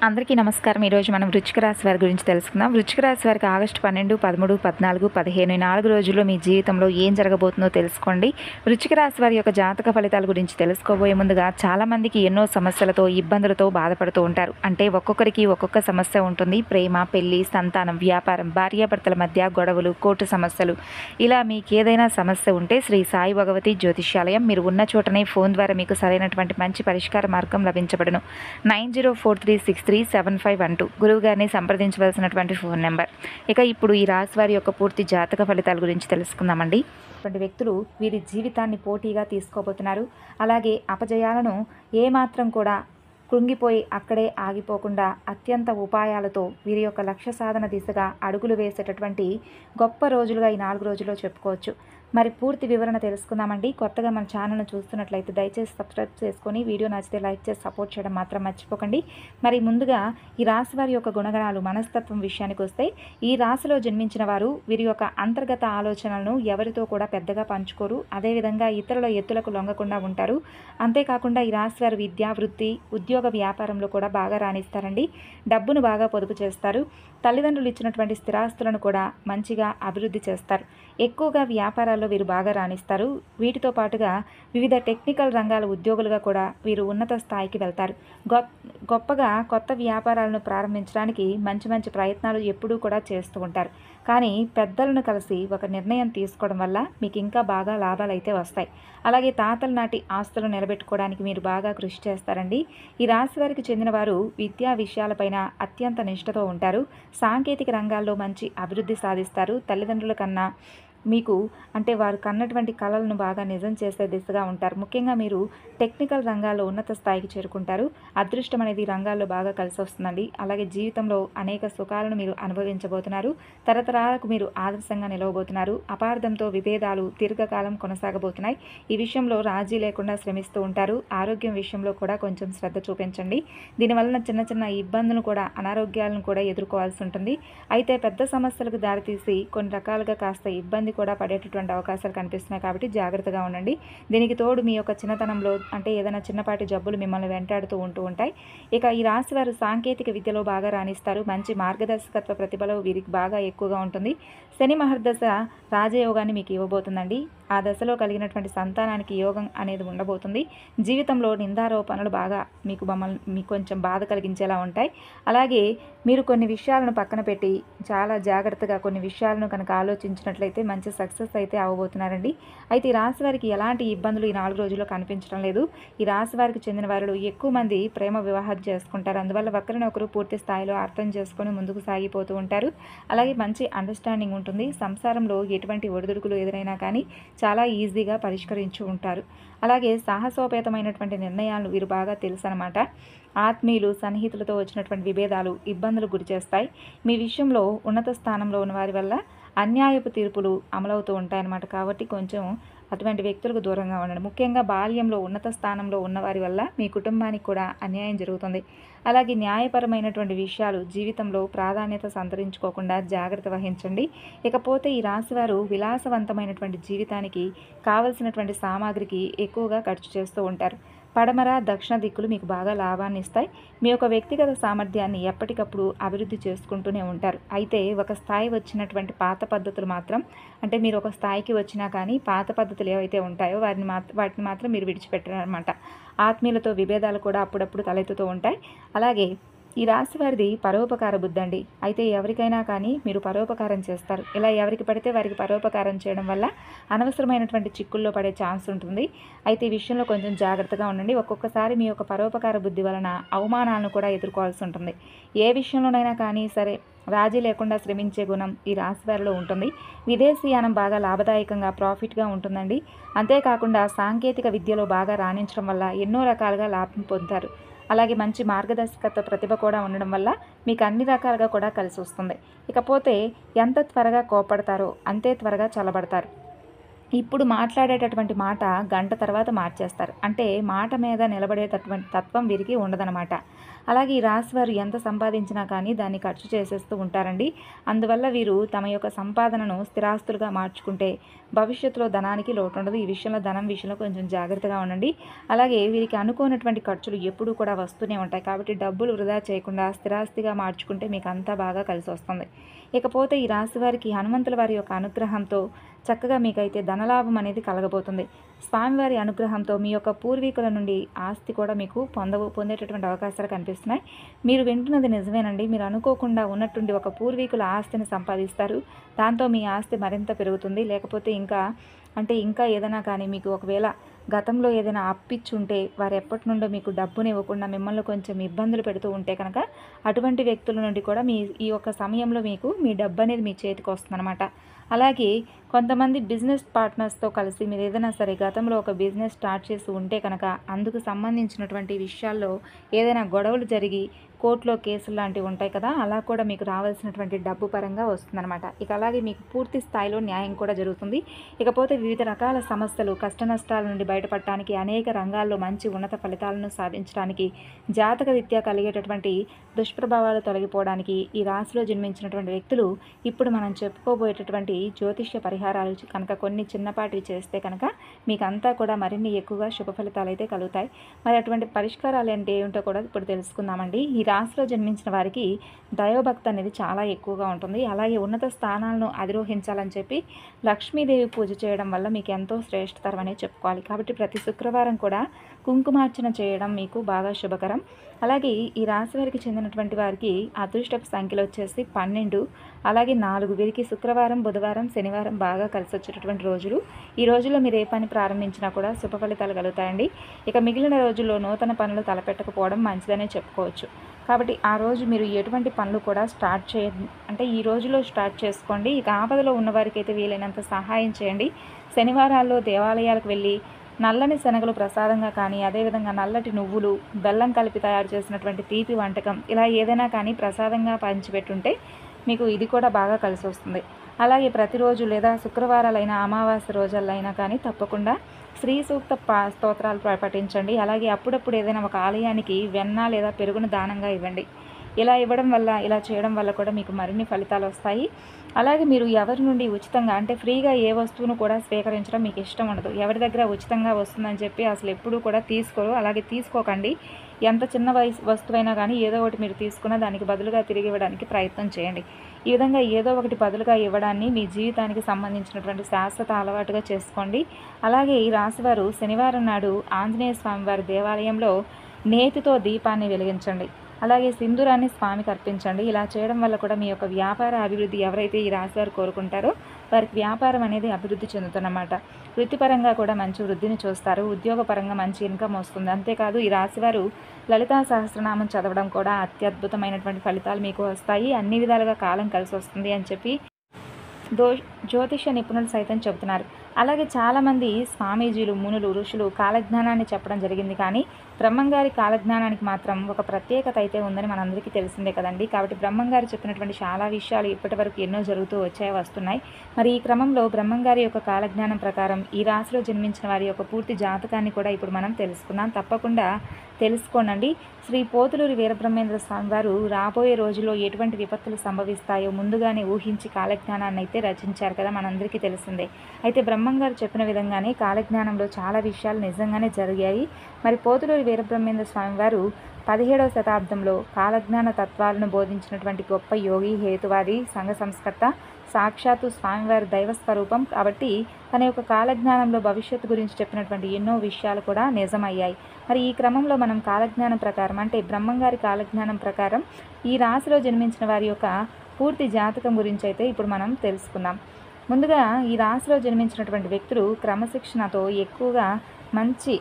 అందరికీ నమస్కారం. ఈరోజు మనం వృశ్చిక రాశి వారి గురించి తెలుసుకుందాం. వృశ్చిక రాశి వారికి ఆగస్టు 12, 13, 14, 15 4 రోజుల్లో మీ జీవితంలో ఏం జరగబోతుందో తెలుసుకోండి. వృశ్చిక రాశి వారి యొక్క జాతక ఫలితాల గురించి తెలుసుకోబోయే ముందుగా చాలామందికి ఎన్నో సమస్యలతో, ఇబ్బందులతో బాధపడుతూ ఉంటారు. అంటే ఒక్కొక్కరికి ఒక్కొక్క సమస్య ఉంటుంది. ప్రేమ, పెళ్లి, సంతానం, వ్యాపారం, భార్యాభర్తల మధ్య గొడవలు, కోర్టు సమస్యలు, ఇలా మీకు ఏదైనా సమస్య ఉంటే శ్రీ సాయి భగవతి జ్యోతిష్యాలయం మీరు ఉన్న చోటనే ఫోన్ ద్వారా మీకు సరైనటువంటి మంచి పరిష్కార మార్గం లభించబడును. 9043637512 గురువు గారిని సంప్రదించవలసినటువంటి ఫోన్ నెంబర్. ఇక ఇప్పుడు ఈ రాశి వారి యొక్క పూర్తి జాతక ఫలితాల గురించి తెలుసుకుందామండి. ఇటువంటి వ్యక్తులు వీరి జీవితాన్ని పోటీగా తీసుకోబోతున్నారు. అలాగే అపజయాలను ఏమాత్రం కూడా కృంగిపోయి అక్కడే ఆగిపోకుండా అత్యంత ఉపాయాలతో వీరి యొక్క లక్ష్య సాధన దిశగా అడుగులు వేసేటటువంటి గొప్ప రోజులుగా ఈ 4 రోజుల్లో చెప్పుకోవచ్చు. మరి పూర్తి వివరణ తెలుసుకుందామండి. కొత్తగా మన ఛానల్ను చూస్తున్నట్లయితే దయచేసి సబ్స్క్రైబ్ చేసుకొని వీడియో నచ్చితే లైక్ చేసి సపోర్ట్ చేయడం మాత్రం మర్చిపోకండి. మరి ముందుగా ఈ రాశి వారి యొక్క గుణగణాలు, మనస్తత్వం విషయానికి వస్తే ఈ రాశిలో జన్మించిన వారు వీరి యొక్క అంతర్గత ఆలోచనలను ఎవరితో కూడా పెద్దగా పంచుకోరు. అదేవిధంగా ఇతరుల ఎత్తులకు లొంగకుండా ఉంటారు. అంతేకాకుండా ఈ రాశి వారు విద్య, వృత్తి, ఉద్యోగ, వ్యాపారంలో కూడా బాగా రాణిస్తారండి. డబ్బును బాగా పొదుపు చేస్తారు. తల్లిదండ్రులు ఇచ్చినటువంటి స్థిరాస్తులను కూడా మంచిగా అభివృద్ధి చేస్తారు. ఎక్కువగా వ్యాపారాల్లో వీరు బాగా రాణిస్తారు. వీటితో పాటుగా వివిధ టెక్నికల్ రంగాల ఉద్యోగులుగా కూడా వీరు ఉన్నత స్థాయికి వెళ్తారు. గొప్పగా కొత్త వ్యాపారాలను ప్రారంభించడానికి మంచి మంచి ప్రయత్నాలు ఎప్పుడూ కూడా చేస్తూ ఉంటారు. కానీ పెద్దలను కలిసి ఒక నిర్ణయం తీసుకోవడం వల్ల మీకు ఇంకా బాగా లాభాలు అయితే వస్తాయి. అలాగే తాతల నాటి ఆస్తులు నిలబెట్టుకోవడానికి మీరు బాగా కృషి చేస్తారండి. ఈ రాశి వారికి చెందిన వారు విద్యా విషయాలపైన అత్యంత నిష్ఠతో ఉంటారు. సాంకేతిక రంగాల్లో మంచి అభివృద్ధి సాధిస్తారు. తల్లిదండ్రుల కన్నా మీకు అంటే వారు కన్నటువంటి కళలను బాగా నిజం చేసే దిశగా ఉంటారు. ముఖ్యంగా మీరు టెక్నికల్ రంగాల్లో ఉన్నత స్థాయికి చేరుకుంటారు. అదృష్టం అనేది రంగాల్లో బాగా కలిసి వస్తుందండి. అలాగే జీవితంలో అనేక సుఖాలను మీరు అనుభవించబోతున్నారు. తరతరాలకు మీరు ఆదర్శంగా నిలవబోతున్నారు. అపార్థంతో విభేదాలు దీర్ఘకాలం కొనసాగబోతున్నాయి. ఈ విషయంలో రాజీ లేకుండా శ్రమిస్తూ ఉంటారు. ఆరోగ్యం విషయంలో కూడా కొంచెం శ్రద్ధ చూపించండి. దీనివలన చిన్న చిన్న ఇబ్బందులు కూడా, అనారోగ్యాలను కూడా ఎదుర్కోవాల్సి ఉంటుంది. అయితే పెద్ద సమస్యలకు దారితీసి కొన్ని రకాలుగా కాస్త ఇబ్బంది కూడా పడేటటువంటి అవకాశాలు కనిపిస్తున్నాయి. కాబట్టి జాగ్రత్తగా ఉండండి. దీనికి తోడు మీ యొక్క చిన్నతనంలో అంటే ఏదైనా చిన్నపాటి జబ్బులు మిమ్మల్ని వెంటాడుతూ ఉంటాయి. ఇక ఈ రాశి వారు సాంకేతిక విద్యలో బాగా రాణిస్తారు. మంచి మార్గదర్శకత్వ ప్రతిభలో వీరికి బాగా ఎక్కువగా ఉంటుంది. శని మహర్దశ రాజయోగాన్ని మీకు ఇవ్వబోతుందండి. ఆ దశలో కలిగినటువంటి సంతానానికి యోగం అనేది ఉండబోతుంది. జీవితంలో నిందారోపణలు బాగా మీకు కొంచెం బాధ కలిగించేలా ఉంటాయి. అలాగే మీరు కొన్ని విషయాలను పక్కన పెట్టి చాలా జాగ్రత్తగా కొన్ని విషయాలను కనుక ఆలోచించినట్లయితే మంచి సక్సెస్ అయితే అవ్వబోతున్నారండి. అయితే ఈ రాశి వారికి ఎలాంటి ఇబ్బందులు ఈ 4 రోజుల్లో కనిపించడం లేదు. ఈ రాశి వారికి చెందిన వారు ఎక్కువ మంది ప్రేమ వివాహం చేసుకుంటారు. అందువల్ల ఒకరినొకరు పూర్తి స్థాయిలో అర్థం చేసుకొని ముందుకు సాగిపోతూ ఉంటారు. అలాగే మంచి అండర్స్టాండింగ్ ఉంటుంది. సంసారంలో ఎటువంటి ఒడిదుడుకులు ఎదురైనా కానీ చాలా ఈజీగా పరిష్కరించి ఉంటారు. అలాగే సాహసోపేతమైనటువంటి నిర్ణయాలను వీరు బాగా తెలుసు అనమాట. ఆత్మీయులు, సన్నిహితులతో వచ్చినటువంటి విభేదాలు ఇబ్బందులు గురి చేస్తాయి. మీ విషయంలో ఉన్నత స్థానంలో ఉన్న వారి వల్ల అన్యాయపు తీర్పులు అమలవుతూ ఉంటాయన్నమాట. కాబట్టి కొంచెం అటువంటి వ్యక్తులకు దూరంగా ఉండండి. ముఖ్యంగా బాల్యంలో ఉన్నత స్థానంలో ఉన్నవారి వల్ల మీ కుటుంబానికి కూడా అన్యాయం జరుగుతుంది. అలాగే న్యాయపరమైనటువంటి విషయాలు జీవితంలో ప్రాధాన్యత సంతరించుకోకుండా జాగ్రత్త వహించండి. ఇకపోతే ఈ రాశివారు విలాసవంతమైనటువంటి జీవితానికి కావలసినటువంటి సామాగ్రికి ఎక్కువగా ఖర్చు చేస్తూ ఉంటారు. పడమర, దక్షిణ దిక్కులు మీకు బాగా లాభాన్ని ఇస్తాయి. మీ యొక్క వ్యక్తిగత సామర్థ్యాన్ని ఎప్పటికప్పుడు అభివృద్ధి చేసుకుంటూనే ఉంటారు. అయితే ఒక స్థాయి వచ్చినటువంటి పాత పద్ధతులు మాత్రం అంటే మీరు ఒక స్థాయికి వచ్చినా కానీ పాత పద్ధతులు ఏవైతే ఉంటాయో వాటిని మాత్రం మీరు విడిచిపెట్టారనమాట. ఆత్మీయులతో విభేదాలు కూడా అప్పుడప్పుడు తలెత్తుతూ ఉంటాయి. అలాగే ఈ రాశి వారిది పరోపకార బుద్ధి అండి. అయితే ఎవరికైనా కానీ మీరు పరోపకారం చేస్తారు. ఇలా ఎవరికి పడితే వారికి పరోపకారం చేయడం వల్ల అనవసరమైనటువంటి చిక్కుల్లో పడే ఛాన్స్ ఉంటుంది. అయితే ఈ విషయంలో కొంచెం జాగ్రత్తగా ఉండండి. ఒక్కొక్కసారి మీ యొక్క పరోపకార బుద్ధి వలన అవమానాలను కూడా ఎదుర్కోవాల్సి ఉంటుంది. ఏ విషయంలోనైనా కానీ సరే రాజీ లేకుండా శ్రమించే గుణం ఈ రాశి వారిలో ఉంటుంది. విదేశీయానం బాగా లాభదాయకంగా ప్రాఫిట్గా ఉంటుందండి. అంతేకాకుండా సాంకేతిక విద్యలో బాగా రాణించడం వల్ల ఎన్నో రకాలుగా లాభం పొందుతారు. అలాగే మంచి మార్గదర్శకత్వ ప్రతిభ కూడా ఉండడం వల్ల మీకు అన్ని రకాలుగా కూడా కలిసి వస్తుంది. ఇకపోతే ఎంత త్వరగా కోపడతారో అంతే త్వరగా చల్లబడతారు. ఇప్పుడు మాట్లాడేటటువంటి మాట గంట తర్వాత మార్చేస్తారు. అంటే మాట మీద నిలబడేటటువంటి తత్వం వీరికి ఉండదనమాట. అలాగే ఈ రాశివారు ఎంత సంపాదించినా కానీ దాన్ని ఖర్చు చేసేస్తూ ఉంటారండి. అందువల్ల వీరు తమ యొక్క సంపాదనను స్థిరాస్తులుగా మార్చుకుంటే భవిష్యత్తులో ధనానికి లోటు ఉండదు. ఈ విషయంలో ధనం విషయంలో కొంచెం జాగ్రత్తగా ఉండండి. అలాగే వీరికి అనుకోనటువంటి ఖర్చులు ఎప్పుడూ కూడా వస్తూనే ఉంటాయి. కాబట్టి డబ్బులు వృధా చేయకుండా స్థిరాస్తిగా మార్చుకుంటే మీకు అంతా బాగా కలిసి వస్తుంది. ఇకపోతే ఈ రాశి వారికి హనుమంతుల వారి యొక్క అనుగ్రహంతో చక్కగా మీకైతే ధనలాభం అనేది కలగబోతుంది. స్వామివారి అనుగ్రహంతో మీ యొక్క పూర్వీకుల నుండి ఆస్తి కూడా మీకు పొందేటటువంటి అవకాశాలు కనిపిస్తున్నాయి. మీరు వింటున్నది నిజమేనండి. మీరు అనుకోకుండా ఉన్నట్టుండి ఒక పూర్వీకుల ఆస్తిని సంపాదిస్తారు. దాంతో మీ ఆస్తి మరింత పెరుగుతుంది. లేకపోతే ఇంకా ఏదైనా కానీ మీకు ఒకవేళ గతంలో ఏదైనా అప్పిచ్చుంటే వారు ఎప్పటి నుండో మీకు డబ్బుని ఇవ్వకుండా మిమ్మల్ని కొంచెం ఇబ్బందులు పెడుతూ ఉంటే కనుక అటువంటి వ్యక్తుల నుండి కూడా ఈ యొక్క సమయంలో మీకు మీ డబ్బు అనేది మీ చేతికి వస్తుందన్నమాట. అలాగే కొంతమంది బిజినెస్ పార్ట్నర్స్తో కలిసి మీరు ఏదైనా సరే గతంలో ఒక బిజినెస్ స్టార్ట్ చేసి ఉంటే కనుక అందుకు సంబంధించినటువంటి విషయాల్లో ఏదైనా గొడవలు జరిగి కోర్టులో కేసులు లాంటివి ఉంటాయి కదా, అలా కూడా మీకు రావాల్సినటువంటి డబ్బు పరంగా వస్తుందన్నమాట. ఇక అలాగే మీకు పూర్తి స్థాయిలో న్యాయం కూడా జరుగుతుంది. ఇకపోతే వివిధ రకాల సమస్యలు కష్ట నష్టాల నుండి బయటపడటానికి అనేక రంగాల్లో మంచి ఉన్నత ఫలితాలను సాధించడానికి జాతక రీత్యా కలిగేటటువంటి దుష్ప్రభావాలు తొలగిపోవడానికి ఈ రాశిలో జన్మించినటువంటి వ్యక్తులు ఇప్పుడు మనం చెప్పుకోబోయేటటువంటి జ్యోతిష్య పరిహారాలు కనుక కొన్ని చిన్నపాటివి చేస్తే కనుక మీకు అంతా కూడా మరిన్ని ఎక్కువగా శుభ ఫలితాలు అయితే కలుగుతాయి. మరి అటువంటి పరిష్కారాలు అంటే ఏమిటో కూడా ఇప్పుడు తెలుసుకుందామండి. ఈ రాశిలో జన్మించిన వారికి దైవభక్తి అనేది చాలా ఎక్కువగా ఉంటుంది. అలాగే ఉన్నత స్థానాలను అధిరోహించాలని చెప్పి లక్ష్మీదేవి పూజ చేయడం వల్ల మీకు ఎంతో శ్రేష్టతరం అనేది చెప్పుకోవాలి. కాబట్టి ప్రతి శుక్రవారం కూడా కుంకుమార్చన చేయడం మీకు బాగా శుభకరం. అలాగే ఈ రాశి వారికి చెందినటువంటి వారికి అదృష్టపు సంఖ్యలు వచ్చేసి 12, అలాగే 4. వీరికి శుక్రవారం, బుధవారం, శనివారం బాగా కలిసి వచ్చేటటువంటి రోజులు. ఈ రోజుల్లో మీరు ఏ పని ప్రారంభించినా కూడా శుభ ఫలితాలు కలుగుతాయండి. ఇక మిగిలిన రోజుల్లో నూతన పనులు తలపెట్టకపోవడం మంచిదనే చెప్పుకోవచ్చు. కాబట్టి ఆ రోజు మీరు ఎటువంటి పనులు కూడా ఈ రోజులో స్టార్ట్ చేసుకోండి. ఇక ఆపదలో ఉన్నవారికి అయితే వీలైనంత సహాయం చేయండి. శనివారాల్లో దేవాలయాలకు వెళ్ళి నల్లని శనగలు ప్రసాదంగా కానీ, అదేవిధంగా నల్లటి నువ్వులు, బెల్లం కలిపి తయారు చేసినటువంటి తీపి వంటకం ఇలా ఏదైనా కానీ ప్రసాదంగా పంచిపెట్టుంటే మీకు ఇది కూడా బాగా కలిసి వస్తుంది. అలాగే ప్రతిరోజు లేదా శుక్రవారాలైనా అమావాస్య రోజులైనా కానీ తప్పకుండా శ్రీ సూక్త స్తోత్రాలు పఠించండి. అలాగే అప్పుడప్పుడు ఏదైనా ఒక ఆలయానికి వెన్న లేదా పెరుగును దానంగా ఇవ్వండి. ఇలా చేయడం వల్ల కూడా మీకు మరిన్ని ఫలితాలు వస్తాయి. అలాగే మీరు ఎవరి నుండి ఉచితంగా ఫ్రీగా ఏ వస్తువును కూడా స్వీకరించడం మీకు ఇష్టం ఉండదు. ఎవరి దగ్గర ఉచితంగా వస్తుందని చెప్పి అసలు ఎప్పుడూ కూడా తీసుకోరు. అలాగే తీసుకోకండి. ఎంత చిన్న వస్తువైనా కానీ ఏదో ఒకటి మీరు తీసుకున్న దానికి బదులుగా తిరిగి ఇవ్వడానికి ప్రయత్నం చేయండి. ఈ విధంగా ఏదో ఒకటి బదులుగా ఇవ్వడాన్ని మీ జీవితానికి సంబంధించినటువంటి శాశ్వత అలవాటుగా చేసుకోండి. అలాగే ఈ రాశివారు శనివారం నాడు ఆంజనేయ స్వామి వారి దేవాలయంలో నేతితో దీపాన్ని వెలిగించండి. అలాగే సింధూరాన్ని స్వామికి అర్పించండి. ఇలా చేయడం వల్ల కూడా మీ యొక్క వ్యాపార అభివృద్ధి ఎవరైతే ఈ రాశివారు కోరుకుంటారో వారికి వ్యాపారం అనేది అభివృద్ధి చెందుతుందన్నమాట. వృత్తిపరంగా కూడా మంచి వృద్ధిని చూస్తారు. ఉద్యోగపరంగా మంచి ఇన్కమ్ వస్తుంది. అంతేకాదు ఈ రాశివారు లలితా సహస్రనామం చదవడం కూడా అత్యద్భుతమైనటువంటి ఫలితాలు మీకు వస్తాయి. అన్ని విధాలుగా కాలం కలిసి వస్తుంది అని చెప్పి జ్యోతిష నిపుణులు సైతం చెబుతున్నారు. అలాగే చాలామంది స్వామీజీలు, మునులు, ఋషులు కాలజ్ఞానాన్ని చెప్పడం జరిగింది. కానీ బ్రహ్మంగారి కాలజ్ఞానానికి మాత్రం ఒక ప్రత్యేకత అయితే ఉందని మనందరికీ తెలిసిందే కదండి. కాబట్టి బ్రహ్మంగారు చెప్పినటువంటి చాలా విషయాలు ఇప్పటి వరకు ఎన్నో జరుగుతూ వస్తున్నాయి. మరి ఈ క్రమంలో బ్రహ్మంగారి యొక్క కాలజ్ఞానం ప్రకారం ఈ రాశిలో జన్మించిన వారి యొక్క పూర్తి జాతకాన్ని కూడా ఇప్పుడు మనం తెలుసుకుందాం. తప్పకుండా తెలుసుకోనండి. శ్రీ పోతులూరి వీరబ్రహ్మేంద్ర స్వామి వారు రాబోయే రోజుల్లో ఎటువంటి విపత్తులు సంభవిస్తాయో ముందుగానే ఊహించి కాలజ్ఞానాన్ని అయితే రచించారు కదా, మనందరికీ తెలిసిందే. అయితే బ్రహ్మంగారు చెప్పిన విధంగానే కాలజ్ఞానంలో చాలా విషయాలు నిజంగానే జరిగాయి. మరి పోతులూరి వీరబ్రహ్మేంద్ర స్వామి వారు 17వ శతాబ్దంలో కాలజ్ఞాన తత్వాలను బోధించినటువంటి గొప్ప యోగి, హేతువాది, సంఘ సంస్కర్త, సాక్షాత్తు స్వామివారి దైవస్వరూపం. కాబట్టి తన యొక్క కాలజ్ఞానంలో భవిష్యత్తు గురించి చెప్పినటువంటి ఎన్నో విషయాలు కూడా నిజమయ్యాయి. మరి ఈ క్రమంలో మనం కాలజ్ఞానం ప్రకారం బ్రహ్మంగారి కాలజ్ఞానం ప్రకారం ఈ రాశిలో జన్మించిన వారి యొక్క పూర్తి జాతకం గురించి అయితే ఇప్పుడు మనం తెలుసుకుందాం. ముందుగా ఈ రాశిలో జన్మించినటువంటి వ్యక్తులు క్రమశిక్షణతో ఎక్కువగా మంచి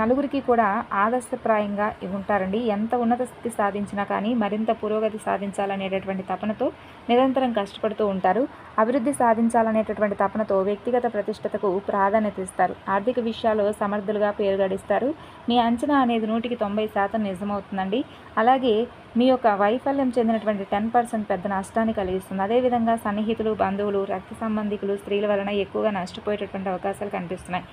నలుగురికి కూడా ఆదర్శప్రాయంగా ఉంటారండి. ఎంత ఉన్నత స్థితి సాధించినా కానీ మరింత పురోగతి సాధించాలనేటటువంటి తపనతో నిరంతరం కష్టపడుతూ ఉంటారు. అభివృద్ధి సాధించాలనేటటువంటి తపనతో వ్యక్తిగత ప్రతిష్టతకు ప్రాధాన్యత ఇస్తారు. ఆర్థిక విషయాల్లో సమర్థులుగా పేరు గడిస్తారు. మీ అంచనా అనేది 100% నిజమవుతుందండి. అలాగే మీ యొక్క వైఫల్యం చెందినటువంటి 10% పెద్ద నష్టాన్ని కలిగిస్తుంది. అదేవిధంగా సన్నిహితులు, బంధువులు, రక్త సంబంధికులు, స్త్రీల వలన ఎక్కువగా నష్టపోయేటటువంటి అవకాశాలు కనిపిస్తున్నాయి.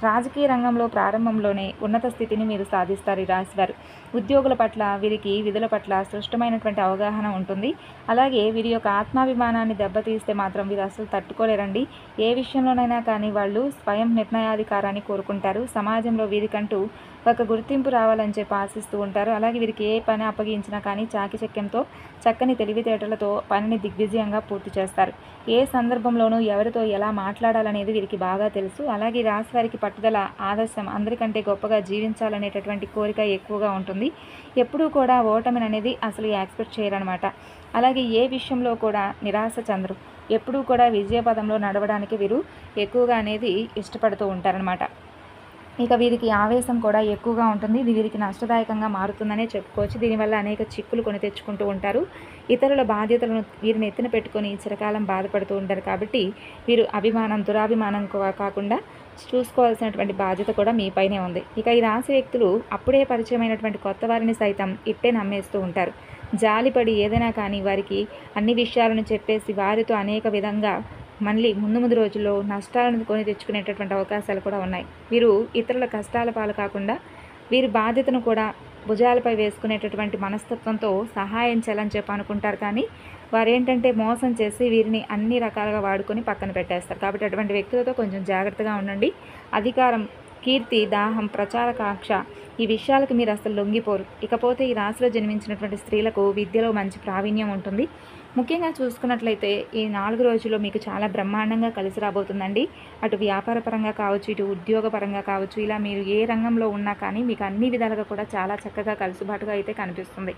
రాజకీయ రంగంలో ప్రారంభంలోనే ఉన్నత స్థితిని మీరు సాధిస్తారు ఈ రాశివారు. ఉద్యోగుల పట్ల, వీరికి విధుల పట్ల స్పష్టమైనటువంటి అవగాహన ఉంటుంది. అలాగే వీరి యొక్క ఆత్మాభిమానాన్ని దెబ్బతీస్తే మాత్రం వీరు అసలు తట్టుకోలేరండి. ఏ విషయంలోనైనా కానీ వాళ్ళు స్వయం నిర్ణయాధికారాన్ని కోరుకుంటారు. సమాజంలో వీరికంటూ ఒక గుర్తింపు రావాలని చెప్పి ఆశిస్తూ ఉంటారు. అలాగే వీరికి ఏ పని అప్పగించినా కానీ చాకచక్యంతో, చక్కని తెలివితేటలతో పనిని దిగ్విజయంగా పూర్తి చేస్తారు. ఏ సందర్భంలోనూ ఎవరితో ఎలా మాట్లాడాలనేది వీరికి బాగా తెలుసు. అలాగే రాశి వారికి పట్టుదల, ఆదర్శం, అందరికంటే గొప్పగా జీవించాలనేటటువంటి కోరిక ఎక్కువగా ఉంటుంది. ఎప్పుడూ కూడా ఓటమిని అనేది అసలు యాక్సెప్ట్ చేయరనమాట. అలాగే ఏ విషయంలో కూడా నిరాశ చెందరు. ఎప్పుడూ కూడా విజయపదంలో నడవడానికి వీరు ఎక్కువగా అనేది ఇష్టపడుతూ ఉంటారనమాట. ఇక వీరికి ఆవేశం కూడా ఎక్కువగా ఉంటుంది. ఇది వీరికి నష్టదాయకంగా మారుతుందనే చెప్పుకోవచ్చు. దీనివల్ల అనేక చిక్కులు కొని తెచ్చుకుంటూ ఉంటారు. ఇతరుల బాధ్యతలను వీరిని ఎత్తిన పెట్టుకొని చిరకాలం బాధపడుతూ ఉంటారు. కాబట్టి వీరు అభిమానం, దురాభిమానం కాకుండా చూసుకోవాల్సినటువంటి బాధ్యత కూడా మీపైనే ఉంది. ఇక ఈ రాశి వ్యక్తులు అప్పుడే పరిచయమైనటువంటి కొత్త వారిని సైతం ఇట్టే నమ్మేస్తూ ఉంటారు. జాలిపడి ఏదైనా కానీ వారికి అన్ని విషయాలను చెప్పేసి వారితో అనేక విధంగా మళ్ళీ ముందు రోజుల్లో నష్టాలను కొని తెచ్చుకునేటటువంటి అవకాశాలు కూడా ఉన్నాయి. వీరు ఇతరుల కష్టాల పాలు కాకుండా వీరి బాధ్యతను కూడా భుజాలపై వేసుకునేటటువంటి మనస్తత్వంతో సహాయం చేయాలని చెప్పి అనుకుంటారు. కానీ వారు ఏంటంటే మోసం చేసి వీరిని అన్ని రకాలుగా వాడుకొని పక్కన పెట్టేస్తారు. కాబట్టి అటువంటి వ్యక్తులతో కొంచెం జాగ్రత్తగా ఉండండి. అధికారం, కీర్తి, దాహం, ప్రచారకాంక్ష ఈ విషయాలకు మీరు అసలు లొంగిపోరు. ఇకపోతే ఈ రాశిలో జన్మించినటువంటి స్త్రీలకు విద్యలో మంచి ప్రావీణ్యం ఉంటుంది. ముఖ్యంగా చూసుకున్నట్లయితే ఈ 4 రోజుల్లో మీకు చాలా బ్రహ్మాండంగా కలిసి రాబోతుందండి. అటు వ్యాపారపరంగా కావచ్చు, ఇటు ఉద్యోగపరంగా కావచ్చు, ఇలా మీరు ఏ రంగంలో ఉన్నా కానీ మీకు అన్ని విధాలుగా కూడా చాలా చక్కగా కలుసుబాటుగా అయితే కనిపిస్తుంది.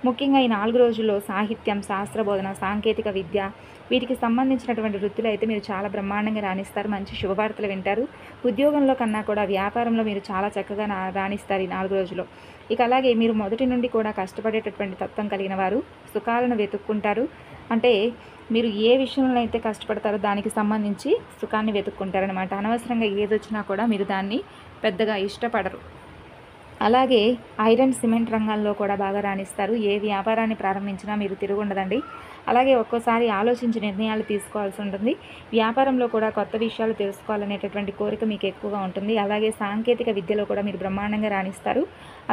ముఖ్యంగా ఈ 4 రోజుల్లో సాహిత్యం, శాస్త్రబోధన, సాంకేతిక విద్య వీటికి సంబంధించినటువంటి వృత్తులు అయితే మీరు చాలా బ్రహ్మాండంగా రాణిస్తారు. మంచి శుభవార్తలు వింటారు. ఉద్యోగంలో కన్నా కూడా వ్యాపారంలో మీరు చాలా చక్కగా రాణిస్తారు ఈ 4 రోజుల్లో. ఇక అలాగే మీరు మొదటి నుండి కూడా కష్టపడేటటువంటి తత్వం కలిగిన వారు సుఖాలను వెతుక్కుంటారు. అంటే మీరు ఏ విషయంలో అయితే కష్టపడతారో దానికి సంబంధించి సుఖాన్ని వెతుక్కుంటారనమాట. అనవసరంగా ఏదొచ్చినా కూడా మీరు దాన్ని పెద్దగా ఇష్టపడరు. అలాగే ఐరన్, సిమెంట్ రంగాల్లో కూడా బాగా రాణిస్తారు. ఏ వ్యాపారాన్ని ప్రారంభించినా మీరు తిరుగుండదండి. అలాగే ఒక్కోసారి ఆలోచించి నిర్ణయాలు తీసుకోవాల్సి ఉంటుంది. వ్యాపారంలో కూడా కొత్త విషయాలు తెలుసుకోవాలనేటటువంటి కోరిక మీకు ఎక్కువగా ఉంటుంది. అలాగే సాంకేతిక విద్యలో కూడా మీరు బ్రహ్మాండంగా రాణిస్తారు.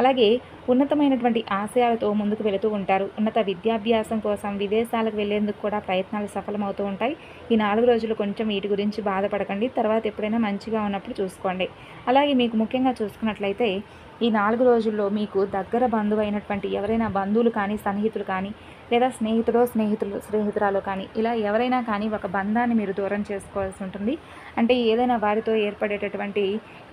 అలాగే ఉన్నతమైనటువంటి ఆశయాలతో ముందుకు వెళుతూ ఉంటారు. ఉన్నత విద్యాభ్యాసం కోసం విదేశాలకు వెళ్లేందుకు కూడా ప్రయత్నాలు సఫలమవుతూ ఉంటాయి. ఈ 4 రోజులు కొంచెం వీటి గురించి బాధపడకండి. తర్వాత ఎప్పుడైనా మంచిగా ఉన్నప్పుడు చూసుకోండి. అలాగే మీకు ముఖ్యంగా చూసుకున్నట్లయితే ఈ 4 రోజుల్లో మీకు దగ్గర బంధువైనటువంటి ఎవరైనా బంధువులు కానీ, సన్నిహితులు కానీ, లేదా స్నేహితురాలో కానీ ఇలా ఎవరైనా కానీ ఒక బంధాన్ని మీరు దూరం చేసుకోవాల్సి ఉంటుంది. అంటే ఏదైనా వారితో ఏర్పడేటటువంటి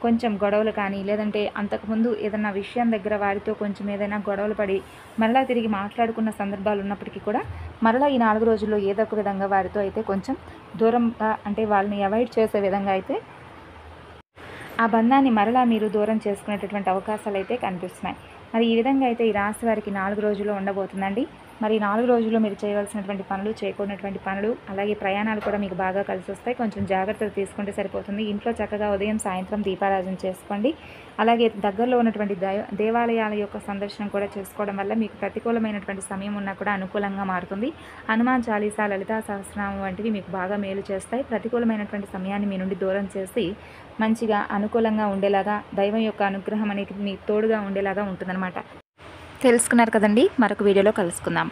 కొంచెం గొడవలు కానీ, లేదంటే అంతకుముందు ఏదైనా విషయం దగ్గర వారితో కొంచెం ఏదైనా గొడవలు పడి మరలా తిరిగి మాట్లాడుకున్న సందర్భాలు ఉన్నప్పటికీ కూడా మరలా ఈ 4 రోజుల్లో ఏదో ఒక విధంగా వారితో అయితే కొంచెం దూరంగా, అంటే వాళ్ళని అవాయిడ్ చేసే విధంగా అయితే ఆ బంధాన్ని మరలా మీరు దూరం చేసుకునేటటువంటి అవకాశాలు అయితే కనిపిస్తున్నాయి. మరి ఈ విధంగా అయితే ఈ రాశి వారికి 4 రోజుల్లో ఉండబోతుందండి. మరి 4 రోజుల్లో మీరు చేయవలసినటువంటి పనులు, చేయకూడనటువంటి పనులు, అలాగే ప్రయాణాలు కూడా మీకు బాగా కలిసి వస్తాయి. కొంచెం జాగ్రత్తలు తీసుకుంటే సరిపోతుంది. ఇంట్లో చక్కగా ఉదయం, సాయంత్రం దీపారాధన చేసుకోండి. అలాగే దగ్గరలో ఉన్నటువంటి దేవాలయాల యొక్క సందర్శనం కూడా చేసుకోవడం వల్ల మీకు ప్రతికూలమైనటువంటి సమయం ఉన్నా కూడా అనుకూలంగా మారుతుంది. హనుమాన్ చాలీసా, లలితా సహస్రనామం వంటివి మీకు బాగా మేలు చేస్తాయి. ప్రతికూలమైనటువంటి సమయాన్ని మీ నుండి దూరం చేసి మంచిగా అనుకూలంగా ఉండేలాగా, దైవం యొక్క అనుగ్రహం అనేది మీకు తోడుగా ఉండేలాగా ఉంటుందన్నమాట. తెలుసుకున్నారు కదండి. మరొక వీడియోలో కలుసుకుందాం.